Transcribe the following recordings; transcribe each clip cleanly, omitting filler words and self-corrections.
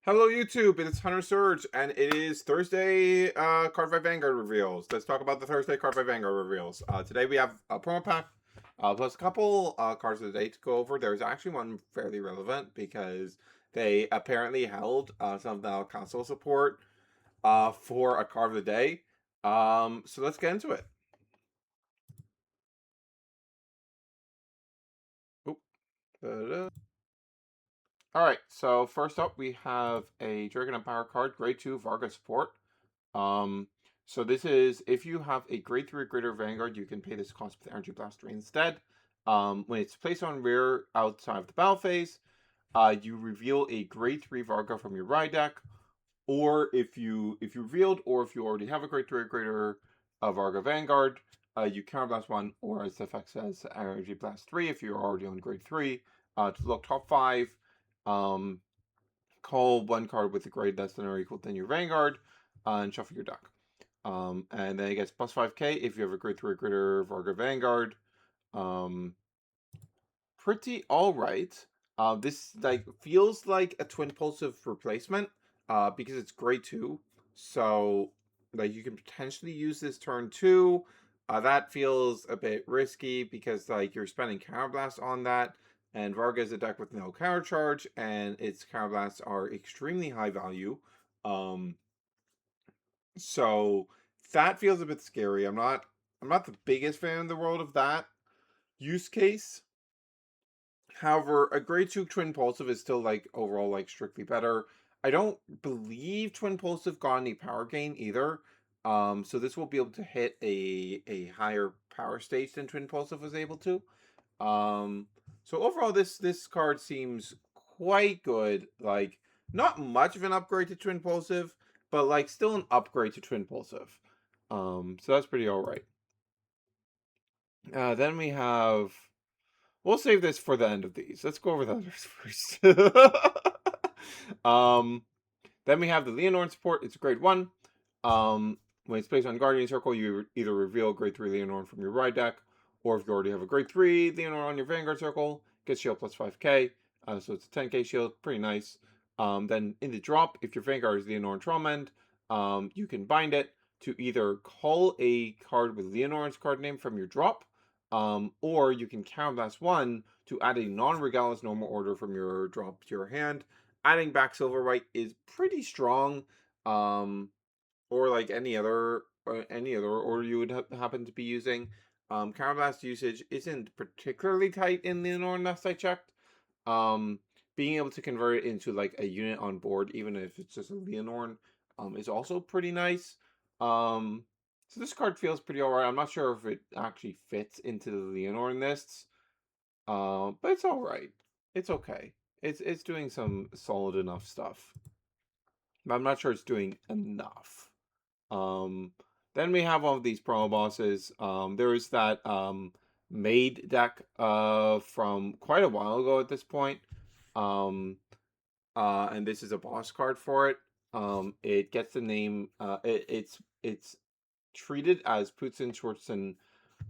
Hello YouTube, it's Hunter Surge, and it is Thursday Card by Vanguard reveals. Let's talk about the Thursday Card by Vanguard reveals. Today we have a promo pack, plus a couple cards of the day to go over. There's actually one fairly relevant because they apparently held some of the console support for a card of the day. So let's get into it. Oop. Da-da. Alright, so first up we have a Dragon Empire card, Grade 2 Varga support. So this is, if you have a grade 3 or greater Vanguard, you can pay this cost with Energy Blast 3 instead. When it's placed on rear outside of the battle phase, you reveal a grade 3 Varga from your ride deck, or if you revealed, or if you already have a grade 3 or greater Varga Vanguard, you counterblast 1, or as the effect says, Energy Blast 3 if you're already on grade 3, to look top 5, call one card with a grade less than or equal than your Vanguard, and shuffle your deck. And then it gets plus 5k if you have a grade 3 or greater Varga Vanguard. Pretty alright. This feels like a Twin Pulsive replacement, because it's grade 2. So you can potentially use this turn 2. That feels a bit risky because you're spending Counterblast on that. And Varga is a deck with no counter charge, and its counterblasts are extremely high value. So that feels a bit scary. I'm not the biggest fan in the world of that use case. However, a grade 2 Twin Pulsive is still overall strictly better. I don't believe Twin Pulsive got any power gain either. So this will be able to hit a higher power stage than Twin Pulsive was able to. So overall this card seems quite good. Not much of an upgrade to Twin Pulsive, but still an upgrade to Twin Pulsive. So that's pretty alright. Then we have, we'll save this for the end of these. Let's go over the others first. Then we have the Lianorn support. It's grade 1. When it's placed on Guardian Circle, you either reveal grade 3 Lianorn from your ride deck, or if you already have a grade 3 Lianorn on your Vanguard Circle, gets shield plus 5k. So it's a 10k shield, pretty nice. Then in the drop, if your Vanguard is Lianorn Traumend, you can bind it to either call a card with Lianorn's card name from your drop, or you can counterblast 1 to add a non-Regalis normal order from your drop to your hand. Adding back Silver White is pretty strong, or any other order you would happen to be using. Counterblast usage isn't particularly tight in Leonor, last I checked. Being able to convert it into a unit on board, even if it's just a Leonorn, is also pretty nice. So this card feels pretty alright. I'm not sure if it actually fits into the Leonorn lists, but it's alright. It's okay. It's doing some solid enough stuff, but I'm not sure it's doing enough. Then we have all of these promo bosses. There is that Maid deck from quite a while ago at this point. And this is a boss card for it. It gets the name. It's treated as Putzen Schwarzen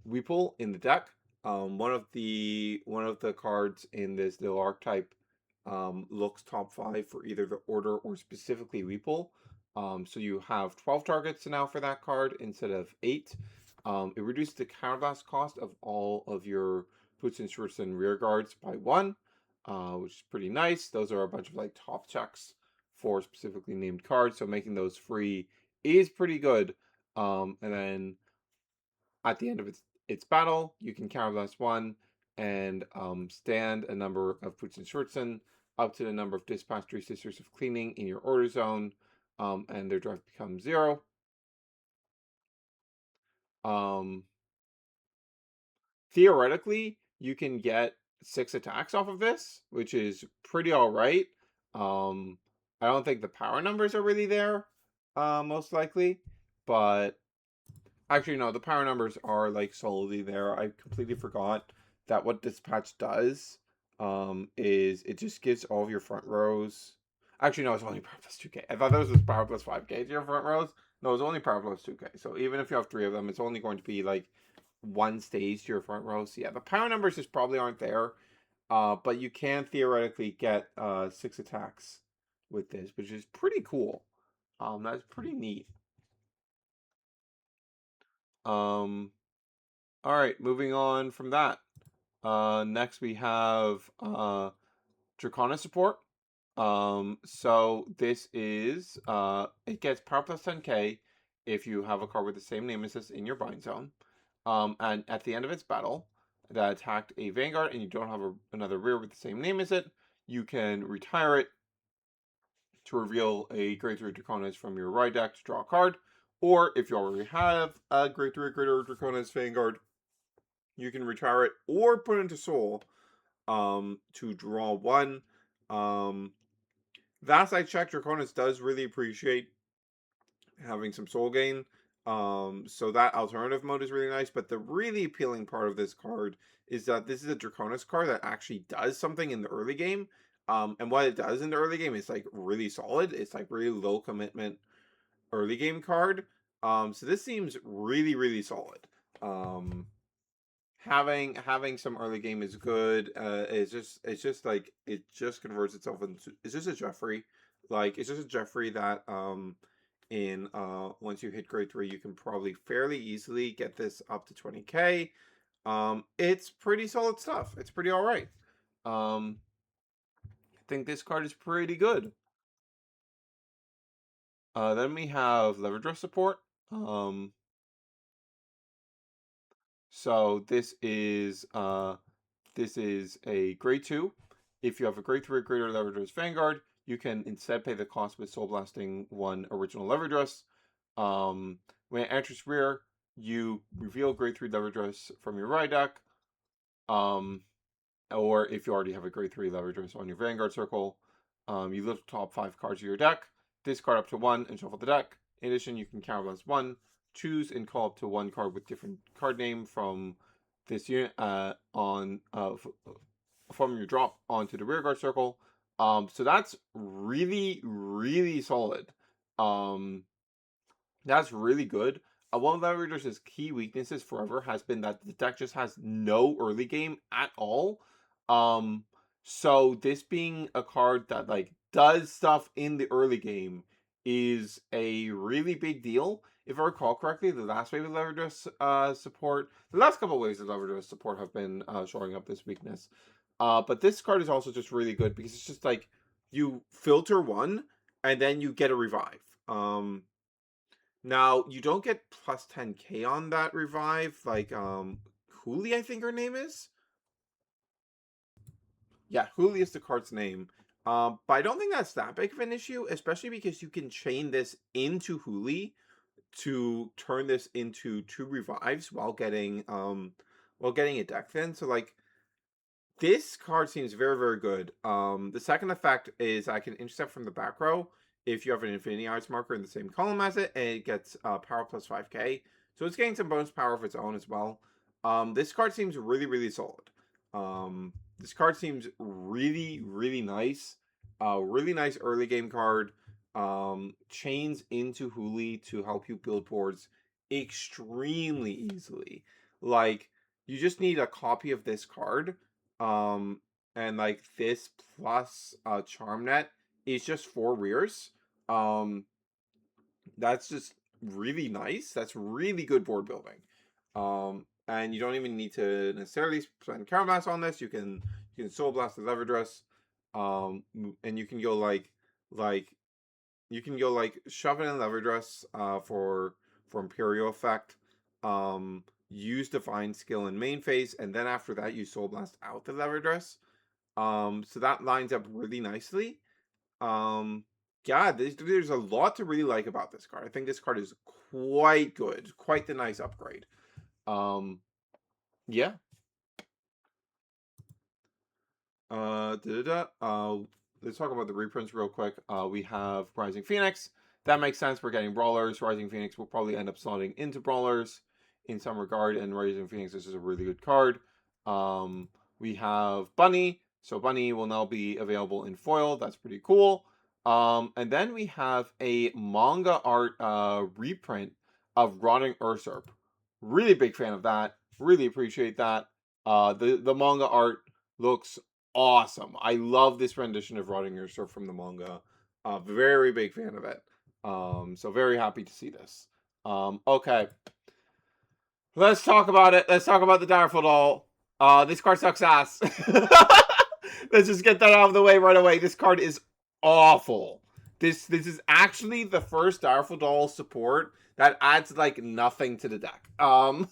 Weeple in the deck. One of the cards in this little archetype looks top 5 for either the order or specifically Weeple. So you have 12 targets now for that card instead of 8. It reduces the counterblast cost of all of your Putzen Schwarzen rear guards by 1, which is pretty nice. Those are a bunch of top checks for specifically named cards, so making those free is pretty good. And then at the end of its battle, you can counterblast 1 and stand a number of Putzen Schwarzen up to the number of Dispatch 3 Sisters of Cleaning in your order zone, and their drive becomes 0. Theoretically, you can get 6 attacks off of this, which is pretty alright. I don't think the power numbers are really there, most likely, but actually no, the power numbers are solidly there. I completely forgot that what Dispatch does is it just gives all of your front rows. Actually no, it's only power plus 2k. I thought this was power plus 5k to your front rows. No, it's only power plus 2k. So even if you have 3 of them, it's only going to be 1 stage to your front rows. So yeah, the power numbers just probably aren't there. But you can theoretically get 6 attacks with this, which is pretty cool. That's pretty neat. All right, moving on from that. Next we have Dracona support. So this is it gets power plus 10k if you have a card with the same name as this in your bind zone. And at the end of its battle that attacked a Vanguard and you don't have another rear with the same name as it, you can retire it to reveal a Grade 3 Draconis from your Ride deck to draw a card. Or if you already have a Grade 3 Greater Draconis Vanguard, you can retire it or put it into Soul to draw one. That side check, Draconis does really appreciate having some soul gain. So that alternative mode is really nice. But the really appealing part of this card is that this is a Draconis card that actually does something in the early game. And what it does in the early game is like really solid. It's like really low commitment early game card. So this seems really, really solid. Having some early game is good. It's just like it just converts itself into it's just a Jeffrey. Like it's just a Jeffrey that in once you hit grade 3 you can probably fairly easily get this up to 20k. It's pretty solid stuff. It's pretty alright. I think this card is pretty good. Then we have Levidras support. So this is a grade 2. If you have a grade 3 or greater Levidras Vanguard, you can instead pay the cost with Soul Blasting 1 original Levidras. When it enters rear, you reveal grade 3 Levidras from your Ride deck. Or if you already have a grade 3 Levidras on your Vanguard circle, you lift the top 5 cards of your deck, discard up to 1, and shuffle the deck. In addition, you can counterblast 1, choose and call up to 1 card with different card name from this unit from your drop onto the rearguard circle. So that's really, really solid. That's really good. One of Levidras' key weaknesses forever has been that the deck just has no early game at all. So this being a card that like does stuff in the early game is a really big deal. If I recall correctly, the last wave of Levidras support, the last couple of waves of Levidras support have been showing up this weakness. But this card is also just really good because it's just like you filter one and then you get a revive. Now you don't get plus 10k on that revive, like Huli, I think her name is. Yeah, Huli is the card's name. But I don't think that's that big of an issue, especially because you can chain this into Huli to turn this into 2 revives while getting a deck thin. So like this card seems very, very good. The second effect is I can intercept from the back row if you have an Infinity Arts marker in the same column as it, and it gets power plus 5k. So it's getting some bonus power of its own as well. This card seems really, really solid. This card seems really, really nice. Really nice early game card. Chains into Huli to help you build boards extremely easily. Like, you just need a copy of this card. And like this plus charm net is just 4 rears. That's just really nice. That's really good board building. And you don't even need to necessarily spend counterblast on this. You can soul blast the Levidras. And you can go like shove it in Levidras for Imperial effect. Use Divine Skill in main phase, and then after that you Soul Blast out the Levidras. So that lines up really nicely. Yeah, there's a lot to really like about this card. I think this card is quite good, quite the nice upgrade. Yeah. Let's talk about the reprints real quick. We have Rising Phoenix. That makes sense. We're getting Brawlers. Rising Phoenix will probably end up slotting into Brawlers in some regard, and Rising Phoenix, this is a really good card. We have Bunny. So Bunny will now be available in foil. That's pretty cool. And then we have a manga art reprint of Rotting Usurp. Really big fan of that. Really appreciate that. The manga art looks awesome. I love this rendition of Rotting Usurp from the manga. Very big fan of it. So very happy to see this. Okay. Let's talk about it. Let's talk about the Direful Doll. This card sucks ass. Let's just get that out of the way right away. This card is awful. This is actually the first Direful Doll support that adds like nothing to the deck. So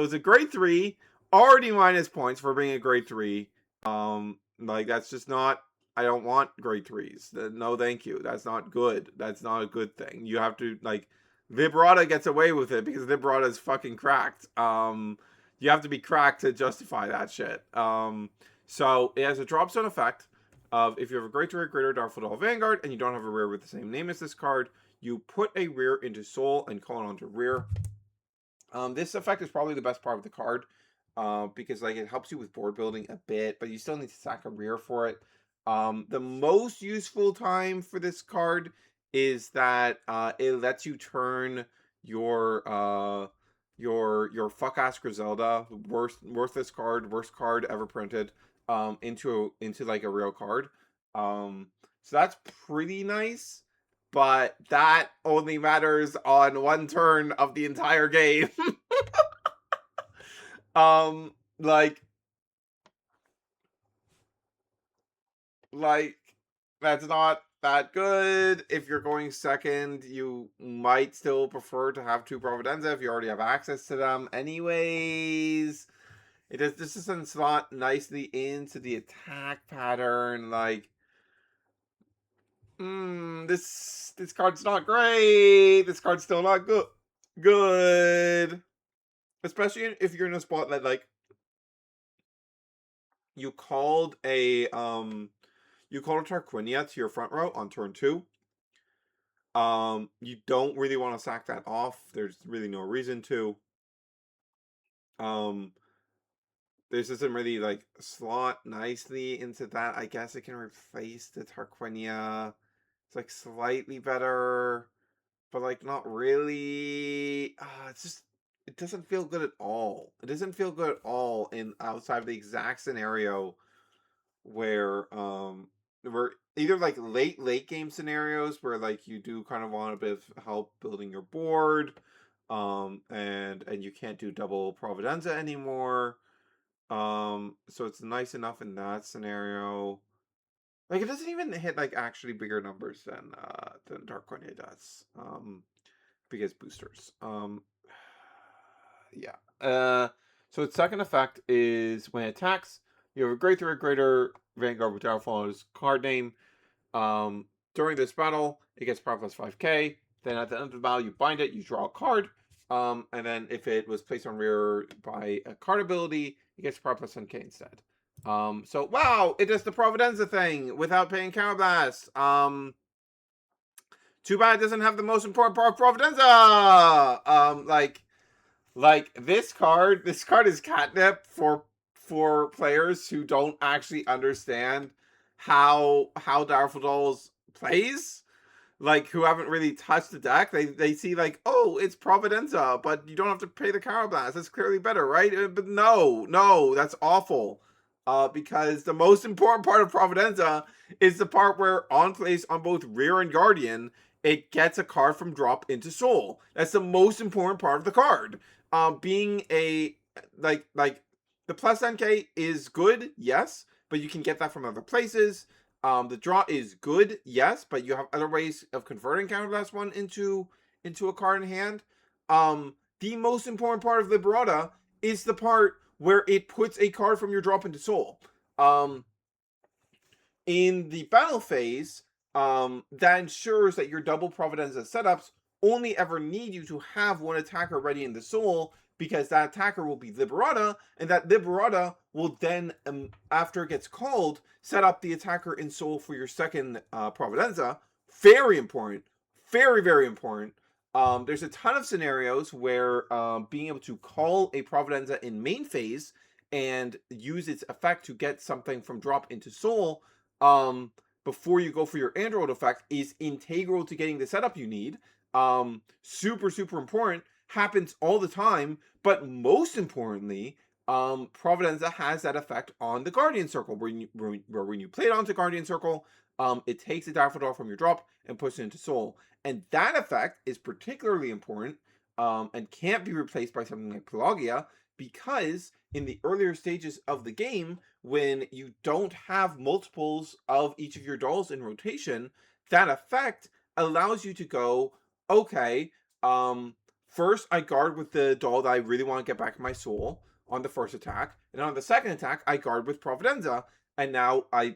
it's a grade 3, already minus points for being a grade 3. Like that's just not. I don't want grade 3s. No, thank you. That's not good. That's not a good thing. You have to like. Vibrata gets away with it because Vibrata is fucking cracked. You have to be cracked to justify that shit. So it has a drop zone effect of if you have a grade 3 or greater Direful Doll Vanguard and you don't have a rare with the same name as this card, you put a rare into Soul and call it onto rare. This effect is probably the best part of the card because like it helps you with board building a bit, but you still need to sack a rare for it. The most useful time for this card is that it lets you turn your fuck ass Griselda, worthless card, worst card ever printed, into like a real card. So that's pretty nice. But that only matters on one turn of the entire game. Like that's not that good. If you're going second, you might still prefer to have 2 Providenza if you already have access to them. Anyways, this doesn't slot nicely into the attack pattern. Like, this card's not great. This card's still not good. Especially if you're in a spot that like you called a Tarquinia to your front row on turn 2. You don't really want to sack that off. There's really no reason to. This doesn't really like slot nicely into that. I guess it can replace the Tarquinia. It's like slightly better, but like not really. It's just it doesn't feel good at all. It doesn't feel good at all in outside of the exact scenario where we're either like late game scenarios where like you do kind of want a bit of help building your board, and you can't do double Providenza anymore. So it's nice enough in that scenario. Like it doesn't even hit like actually bigger numbers than Dark Cornea does. Because boosters. Yeah. So its second effect is when it attacks, you have a grade 3 or greater Vanguard with Direful's card name. During this battle, it gets power plus 5k. Then at the end of the battle, you bind it, you draw a card. And then if it was placed on rear by a card ability, it gets power plus 10k instead. So wow, it does the Providenza thing without paying Counterblast. Too bad it doesn't have the most important part of Providenza. Like this card is catnip for players who don't actually understand how Direful Dolls plays. Like who haven't really touched the deck. They see like, oh, it's Providenza, but you don't have to pay the Counterblast. That's clearly better, right? But no, that's awful. Because the most important part of Providenza is the part where on place on both Rear and Guardian, it gets a card from drop into Soul. That's the most important part of the card. Being a like the plus 10k is good, yes, but you can get that from other places. The draw is good, yes, but you have other ways of converting Counterblast 1 into a card in hand. The most important part of Liberata is the part where it puts a card from your drop into Soul. In the battle phase, that ensures that your double Providenza setups only ever need you to have one attacker ready in the Soul, because that attacker will be Liberata, and that Liberata will then, after it gets called, set up the attacker in Soul for your second Providenza. Very important. Very, very important. There's a ton of scenarios where being able to call a Providenza in main phase and use its effect to get something from drop into Soul before you go for your Android effect is integral to getting the setup you need. Super, super important. Happens all the time. But most importantly, Providenza has that effect on the Guardian Circle, when you play it onto Guardian Circle, it takes a Direful Doll from your drop and puts it into Soul. And that effect is particularly important, and can't be replaced by something like Pelagia, because in the earlier stages of the game, when you don't have multiples of each of your dolls in rotation, that effect allows you to go, okay, first I guard with the doll that I really want to get back in my Soul on the first attack, and on the second attack I guard with Providenza, and now I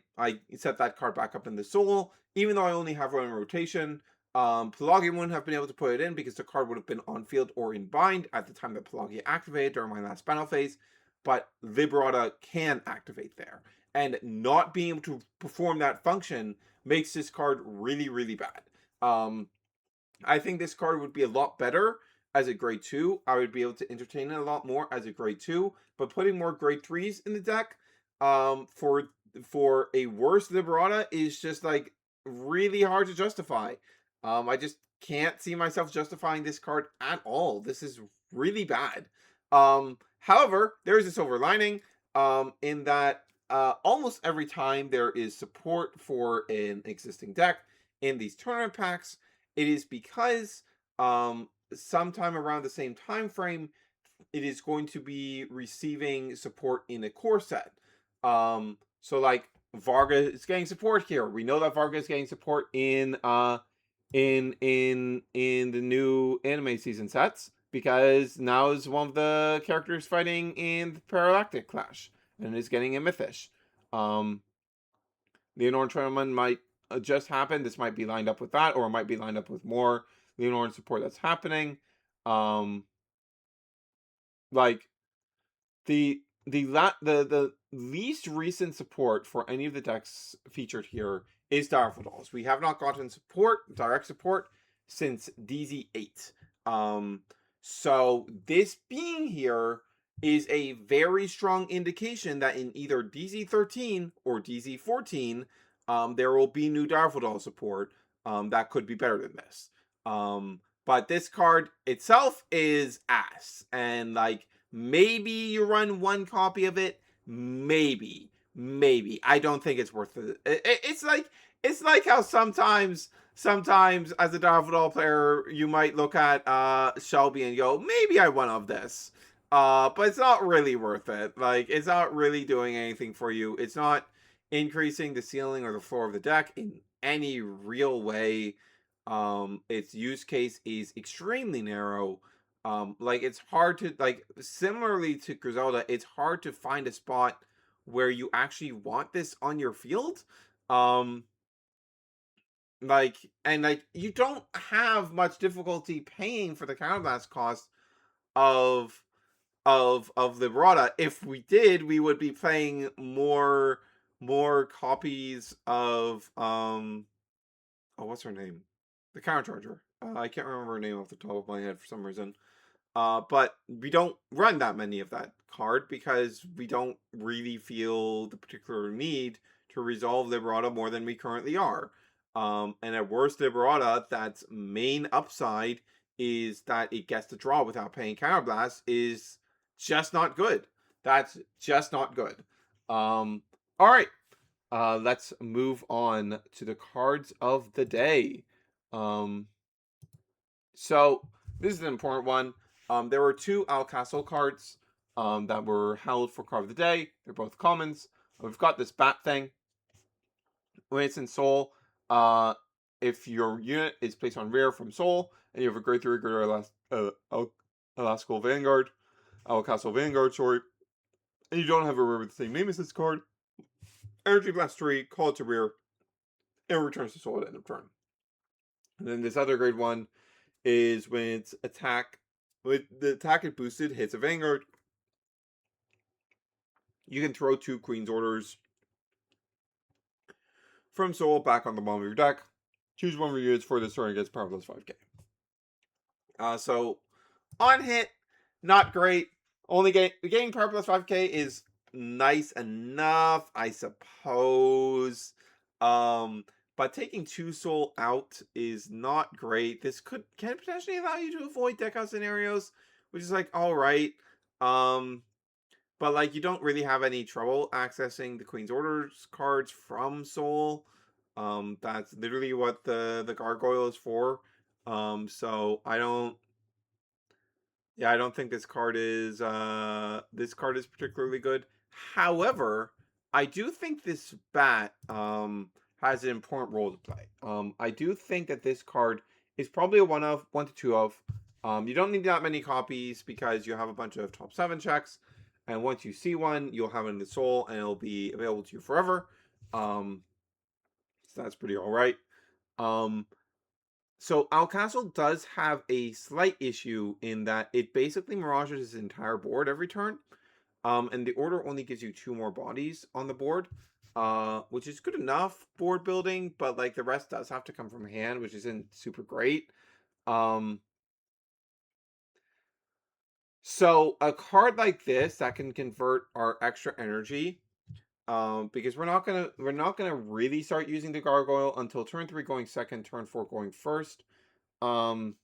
set that card back up in the Soul, even though I only have one in rotation. Pelagia wouldn't have been able to put it in because the card would have been on field or in bind at the time that Pelagia activated during my last battle phase, but Liberata can activate there, and not being able to perform that function makes this card really, really bad. I think this card would be a lot better as a grade 2. I would be able to entertain it a lot more as a grade 2, but putting more grade 3s in the deck for a worse Liberata is just like really hard to justify. I just can't see myself justifying this card at all. This is really bad. However, there is a silver lining, in that almost every time there is support for an existing deck in these tournament packs, it is because sometime around the same time frame, it is going to be receiving support in a core set. So like Varga is getting support here. We know that Varga is getting support in the new anime season sets, because now is one of the characters fighting in the Paralactic Clash and is getting a Mythish. Lianorn tournament might just happen. This might be lined up with that, or it might be lined up with more Lianorn support that's happening. Like the least recent support for any of the decks featured here is Direful Dolls. We have not gotten direct support, since DZ8. So this being here is a very strong indication that in either DZ13 or DZ14, there will be new Direful Doll support that could be better than this. But this card itself is ass, and like, maybe you run one copy of it, maybe. I don't think it's worth it. It's like how sometimes as a Direful Doll player, you might look at Shelby and go, maybe I want of this. But it's not really worth it. Like, it's not really doing anything for you. It's not increasing the ceiling or the floor of the deck in any real way. Its use case is extremely narrow. Like, it's hard to, like, similarly to Griselda, it's hard to find a spot where you actually want this on your field. Like, you don't have much difficulty paying for the counterblast cost of Liberata. If we did, we would be playing more copies of oh, what's her name? The countercharger. I can't remember her name off the top of my head for some reason. But we don't run that many of that card because we don't really feel the particular need to resolve Liberata more than we currently are. And at worst, Liberata, that's main upside is that it gets to draw without paying Counterblast, is just not good. That's just not good. All right. Let's move on to the cards of the day. So this is an important one. There were two Alcastle cards that were held for card of the day. They're both commons. We've got this bat thing. When it's in Soul, if your unit is placed on rear from Soul, and you have a grade 3 greater Alaskal Vanguard, Alcastle Vanguard, sorry, and you don't have a rear with the same name as this card, Energy Blast 3, call it to rear, and returns to Soul at the end of turn. And then this other grade 1 is when its attack, with the attack it boosted, hits a Vanguard, you can throw 2 Queen's Orders from Soul back on the bottom of your deck. Choose one of your units for this turn against power plus 5k. So on hit, not great. Only getting power plus 5k is nice enough, I suppose. But taking 2 Soul out is not great. This can potentially allow you to avoid deck out scenarios, which is like, alright. but like you don't really have any trouble accessing the Queen's Orders cards from Soul. That's literally what the gargoyle is for. So I don't think this card is particularly good. However, I do think this bat has an important role to play. I do think that this card is probably a one to two of. You don't need that many copies because you have a bunch of top 7 checks, and once you see one, you'll have it in the soul, and it'll be available to you forever. So that's pretty all right. So Alcastle does have a slight issue in that it basically mirages his entire board every turn. And the order only gives you 2 more bodies on the board, which is good enough board building, but like the rest does have to come from hand, which isn't super great. So a card like this that can convert our extra energy, because we're not gonna really start using the gargoyle until turn 3 going second, turn 4 going first. So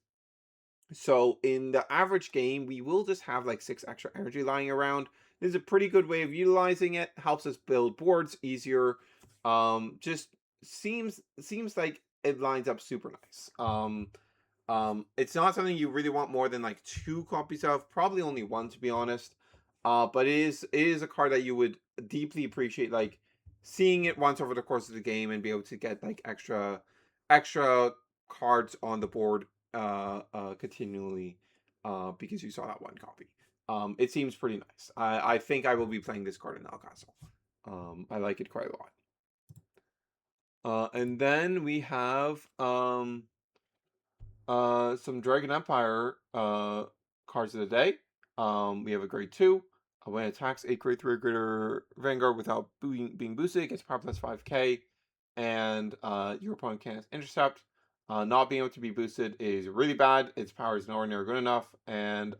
in the average game, we will just have like 6 extra energy lying around. This is a pretty good way of utilizing it. Helps us build boards easier. Just seems like it lines up super nice. It's not something you really want more than like 2 copies of. Probably only 1 to be honest. But it is a card that you would deeply appreciate, like seeing it once over the course of the game and be able to get like extra cards on the board continually because you saw that 1 copy. It seems pretty nice. I think I will be playing this card in Alcastle. I like it quite a lot. And then we have some Dragon Empire cards of the day. We have a grade 2. When it attacks a grade 3 or greater Vanguard without being boosted, it gets power plus 5k, and your opponent can't intercept. Not being able to be boosted is really bad. Its power is nowhere near good enough, and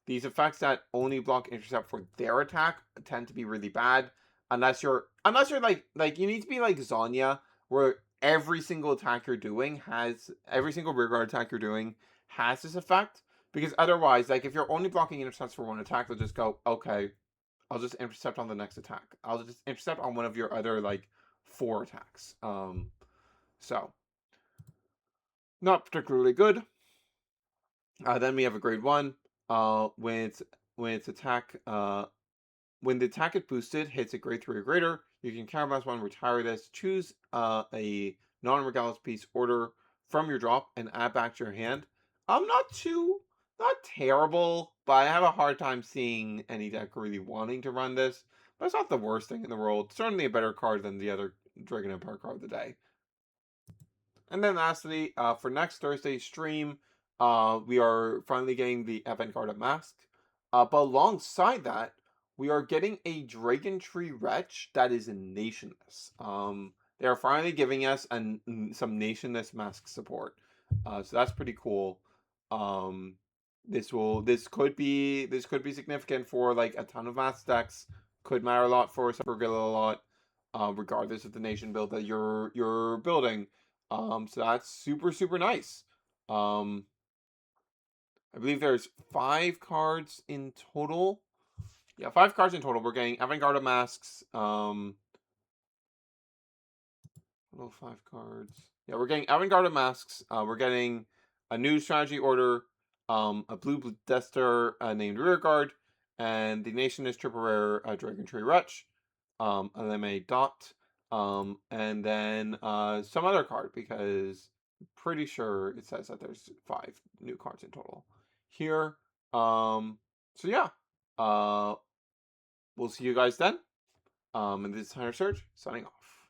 these effects that only block intercept for their attack tend to be really bad. Unless you're like you need to be like Zanya, where every single attack you're doing every single rear guard attack you're doing has this effect. Because otherwise, like if you're only blocking intercepts for 1 attack, they'll just go, okay, I'll just intercept on the next attack. I'll just intercept on one of your other like 4 attacks. So not particularly good. Then we have a grade 1. When its attack when the attack is boosted hits a grade 3 or greater, you can counterblast 1, retire this, choose a non-regalis piece order from your drop and add back to your hand. Not terrible, but I have a hard time seeing any deck really wanting to run this. But it's not the worst thing in the world. Certainly a better card than the other Dragon Empire card of the day. And then lastly, for next Thursday's stream, we are finally getting the Avant-Garde Mask. But alongside that, we are getting a Dragon Tree Wretch that is nationless. They are finally giving us some nationless mask support. So that's pretty cool. This could be significant for like a ton of mask decks. Could matter a lot for Varga a lot, regardless of the nation build that you're building. So that's super nice. I believe there's 5 cards in total. Yeah, 5 cards in total. We're getting Avant-Garde Masks. Total 5 cards. Yeah, we're getting Avant-Garde Masks. We're getting a new strategy order, a blue Dester named Rearguard, and the nationless triple rare Dragon Tree Wretch, a Leme Dot, and then some other card because I'm pretty sure it says that there's 5 new cards in total here. So yeah, we'll see you guys then. And this is Hunter Surge signing off.